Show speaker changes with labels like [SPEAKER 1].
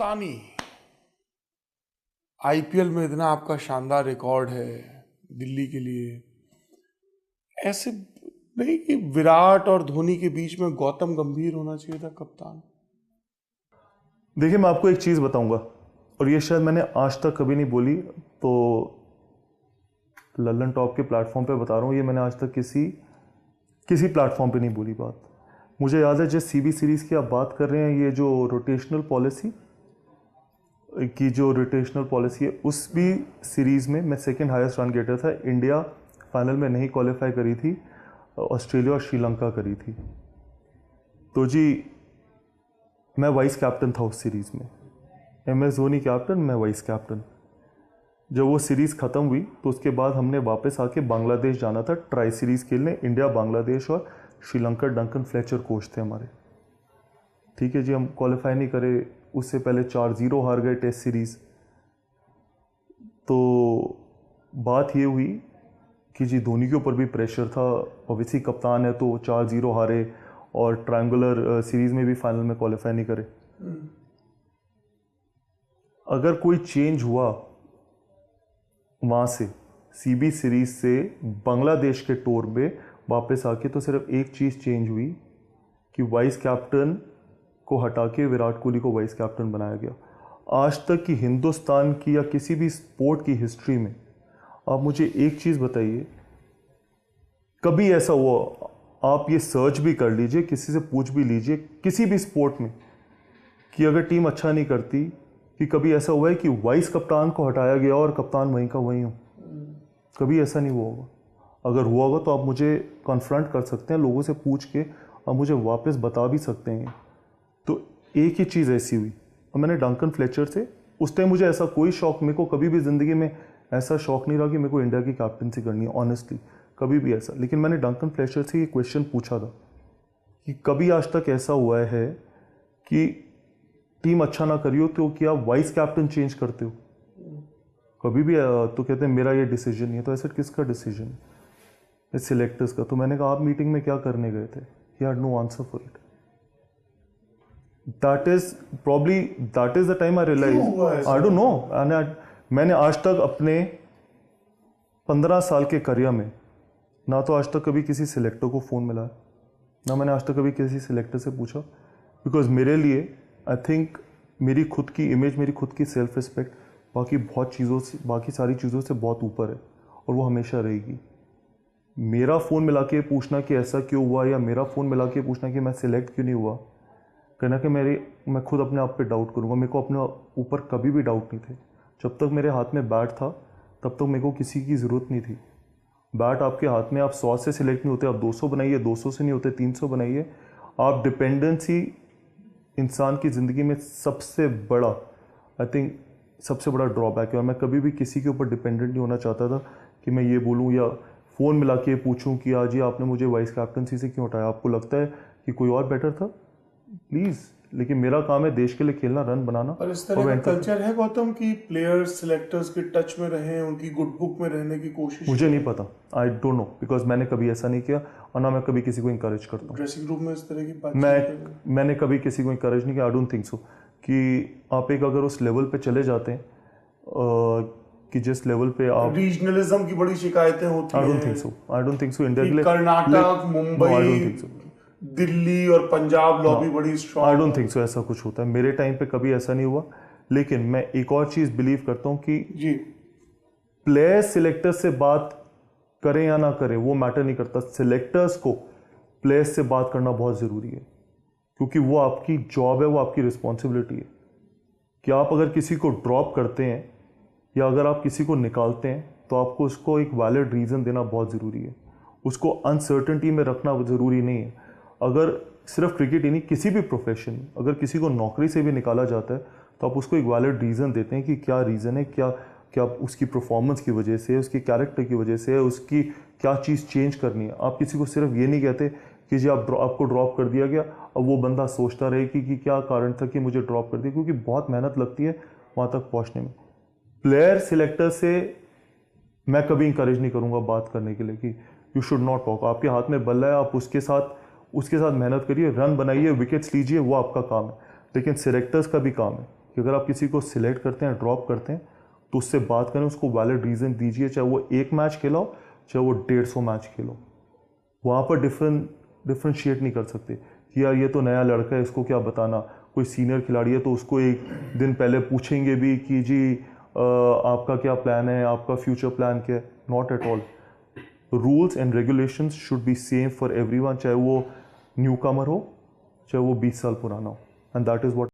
[SPEAKER 1] कप्तानी, आईपीएल में इतना आपका शानदार रिकॉर्ड है दिल्ली के लिए, ऐसे नहीं कि विराट और धोनी के बीच में गौतम गंभीर होना चाहिए था कप्तान?
[SPEAKER 2] देखिए, मैं आपको एक चीज़ बताऊंगा, और ये शायद मैंने आज तक कभी नहीं बोली, तो लल्लन टॉप के प्लेटफॉर्म पे बता रहा हूँ, ये मैंने आज तक किसी प्लेटफॉर्म पे नहीं बोली बात। मुझे याद है जिस सीबी सीरीज़ की आप बात कर रहे हैं, ये जो रोटेशनल पॉलिसी है, उस भी सीरीज़ में मैं सेकंड हाईएस्ट रन गेटर था। इंडिया फाइनल में नहीं क्वालिफाई करी थी, ऑस्ट्रेलिया और श्रीलंका करी थी। तो जी मैं वाइस कैप्टन था उस सीरीज़ में, MS धोनी कैप्टन, मैं वाइस कैप्टन। जब वो सीरीज़ ख़त्म हुई तो उसके बाद हमने वापस आके बांग्लादेश जाना था ट्राई सीरीज़ खेलने। इंडिया, बांग्लादेश और श्रीलंका, डंकन फ्लेचर कोच थे हमारे। ठीक है जी, हम क्वालिफाई नहीं करे, उससे पहले 4-0 हार गए टेस्ट सीरीज़। तो बात ये हुई कि जी धोनी के ऊपर भी प्रेशर था, ऑब्वियसली कप्तान है तो 4-0 हारे और ट्रायंगुलर सीरीज़ में भी फाइनल में क्वालिफाई नहीं करे। अगर कोई चेंज हुआ वहाँ से सीबी सीरीज़ से बांग्लादेश के टूर में वापस आके, तो सिर्फ एक चीज़ चेंज हुई कि वाइस कैप्टन को हटा के विराट कोहली को वाइस कैप्टन बनाया गया। आज तक की हिंदुस्तान की या किसी भी स्पोर्ट की हिस्ट्री में आप मुझे एक चीज़ बताइए, कभी ऐसा हुआ, आप ये सर्च भी कर लीजिए, किसी से पूछ भी लीजिए किसी भी स्पोर्ट में, कि अगर टीम अच्छा नहीं करती कि कभी ऐसा हुआ है कि वाइस कप्तान को हटाया गया और कप्तान वहीं का वहीं हो? कभी ऐसा नहीं हुआ होगा। अगर हुआ होगा तो आप मुझे कन्फ्रंट कर सकते हैं, लोगों से पूछ के आप मुझे वापस बता भी सकते हैं। तो एक ही चीज़ ऐसी हुई, और मैंने डंकन फ्लेचर से उस टाइम, मुझे ऐसा कोई शौक, मेरे को कभी भी ज़िंदगी में ऐसा शौक नहीं रहा कि मेरे को इंडिया की कैप्टनसी करनी है, ऑनेस्टली कभी भी ऐसा। लेकिन मैंने डंकन फ्लेचर से ये क्वेश्चन पूछा था कि कभी आज तक ऐसा हुआ है कि टीम अच्छा ना करी हो तो क्या वाइस कैप्टन चेंज करते हो? कभी भी तो कहते हैं मेरा ये डिसीजन नहीं है। तो ऐसा किसका डिसीजन है? सिलेक्टर्स का। तो मैंने कहा आप मीटिंग में क्या करने गए थे? He had no answer for it. That is the time I realise, I don't know. मैंने आज तक अपने 15 साल के करियर में ना तो आज तक कभी किसी सिलेक्टर को फ़ोन मिला, ना मैंने आज तक कभी किसी सिलेक्टर से पूछा, बिकॉज मेरे लिए आई थिंक मेरी खुद की इमेज, मेरी खुद की सेल्फ रिस्पेक्ट बाकी सारी चीज़ों से बहुत ऊपर है, और वो हमेशा रहेगी। मेरा फ़ोन मिला के पूछना कि ऐसा क्यों हुआ, या मेरा फ़ोन मिला के पूछना कि मैं सिलेक्ट क्यों नहीं हुआ, कहना कि मैं खुद अपने आप पे डाउट करूँगा। मेरे को अपने ऊपर कभी भी डाउट नहीं थे। जब तक मेरे हाथ में बैट था तब तक मेरे को किसी की ज़रूरत नहीं थी। बैट आपके हाथ में, आप 100 से सिलेक्ट नहीं होते, आप 200 बनाइए, 200 से नहीं होते 300 बनाइए। आप डिपेंडेंसी इंसान की ज़िंदगी में सबसे बड़ा ड्रॉबैक है, और मैं कभी भी किसी के ऊपर डिपेंडेंट नहीं होना चाहता था कि मैं ये बोलूँ या फ़ोन मिला के पूछूँ कि आज जी आपने मुझे वाइस कैप्टनसी से क्यों हटाया, आपको लगता है कि कोई और बेटर था? प्लीज़। लेकिन मेरा काम है देश के लिए खेलना, रन बनाना।
[SPEAKER 1] और इस तरह का कल्चर है गौतम की प्लेयर्स सिलेक्टर्स के टच में रहे, उनकी गुड बुक में रहने की कोशिश?
[SPEAKER 2] मुझे नहीं पता, आई डोंट नो, बिकॉज मैंने कभी ऐसा नहीं किया, और ना मैं कभी किसी को इंकरेज करता हूँ।
[SPEAKER 1] ड्रेसिंग रूम में इस तरह की बात
[SPEAKER 2] मैंने कभी किसी को इंकरेज नहीं किया। आई डोंट थिंक सो कि आप एक अगर उस लेवल पे चले जाते हैं कि जिस लेवल पे आप,
[SPEAKER 1] रीजनलिज्म की बड़ी शिकायतें होती हैं।
[SPEAKER 2] I don't think so India के लिए।
[SPEAKER 1] कर्नाटक, मुंबई, दिल्ली और पंजाब लॉबी बड़ी strong.
[SPEAKER 2] I don't think so ऐसा कुछ होता है। मेरे टाइम पे कभी ऐसा नहीं हुआ। लेकिन मैं एक और चीज़ बिलीव करता हूँ कि
[SPEAKER 1] जी,
[SPEAKER 2] प्लेयर्स सिलेक्टर्स से बात करें या ना करें वो मैटर नहीं करता। सिलेक्टर्स को प्लेयर्स से बात करना बहुत ज़रूरी है, क्योंकि वो आपकी जॉब है, वो आपकी रिस्पॉन्सिबिलिटी है कि आप अगर किसी को ड्रॉप करते हैं या अगर आप किसी को निकालते हैं तो आपको उसको एक वैलिड रीज़न देना बहुत ज़रूरी है। उसको अनसर्टनिटी में रखना ज़रूरी नहीं है। अगर सिर्फ क्रिकेट ही नहीं, किसी भी प्रोफेशन, अगर किसी को नौकरी से भी निकाला जाता है तो आप उसको एक वैलिड रीज़न देते हैं कि क्या रीज़न है, क्या उसकी परफॉर्मेंस की वजह से, उसकी कैरेक्टर की वजह से, उसकी क्या चीज़ चेंज करनी है। आप किसी को सिर्फ ये नहीं कहते कि जी आपको ड्रॉप कर दिया गया, अब वो बंदा सोचता रहे कि क्या कारण था कि मुझे ड्रॉप कर दिया, क्योंकि बहुत मेहनत लगती है वहाँ तक पहुँचने में। प्लेयर सिलेक्टर से मैं कभी इंकरेज नहीं करूँगा बात करने के लिए कि यू शुड नॉट टॉक। आपके हाथ में बल्ला है, आप उसके साथ मेहनत करिए, रन बनाइए, विकेट्स लीजिए, वो आपका काम है। लेकिन सिलेक्टर्स का भी काम है कि अगर आप किसी को सिलेक्ट करते हैं, ड्रॉप करते हैं, तो उससे बात करें, उसको वैलिड रीज़न दीजिए, चाहे वो 1 मैच खेला हो, चाहे वो 150 मैच खेलो। वहाँ पर डिफ्रेंशिएट नहीं कर सकते कि यार ये तो नया लड़का है, इसको क्या बताना। कोई सीनियर खिलाड़ी है तो उसको एक दिन पहले पूछेंगे भी कि जी आपका क्या प्लान है, आपका फ्यूचर प्लान क्या है। Not at all. Rules and regulations should be same for everyone, चाहे वो न्यू कमर हो, चाहे वो 20 साल पुराना हो, एंड दैट इज़ व्हाट